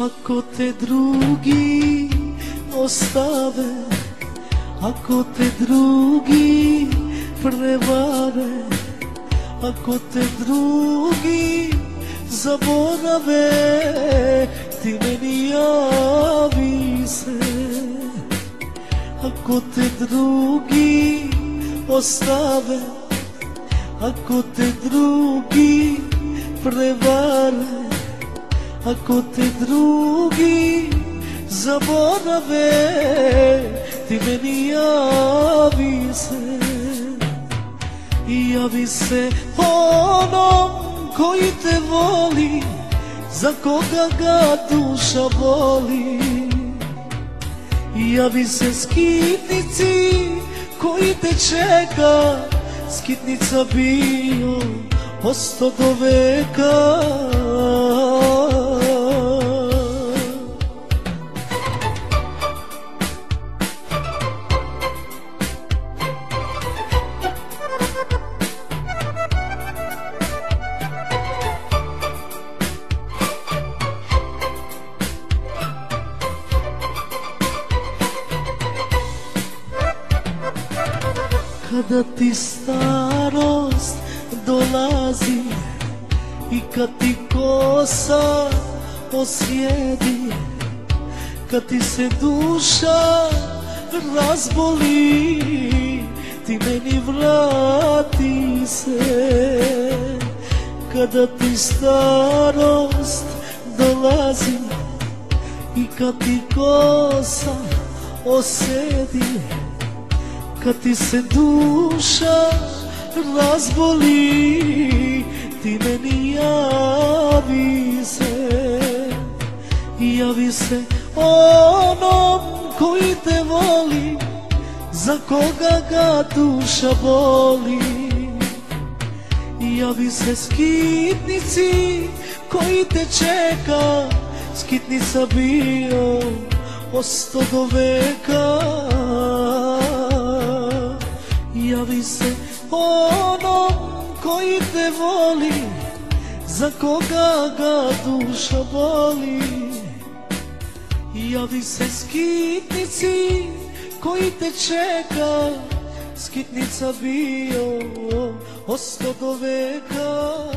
Ako te drugi ostave, ako te drugi prevare, ako te drugi zaborave, ti meni javi se. Ako te drugi ostave, ako te drugi prevare, ako te drugi zaborave, ti meni javi se. I javi se onom koji te voli, za koga ga duša boli. I javi se skitnici koji te čeka, skitnica bio, osto do veka. Kada ti starost dolazi i kad ti kosa osjedi, kad ti se duša razboli, ti meni vrati se. Kada ti starost dolazi i kad ti kosa osjedi, kad ti se duša razboli, ti meni javi se. Javi se onom koji te voli, za koga ga duša boli. Javi se skitnici koji te čeka, skitnica bio, osto do veka. Javi se onom koji te voli, za koga ga duša boli. Javi se skitnici koji te čeka, skitnica bio, osto do veka.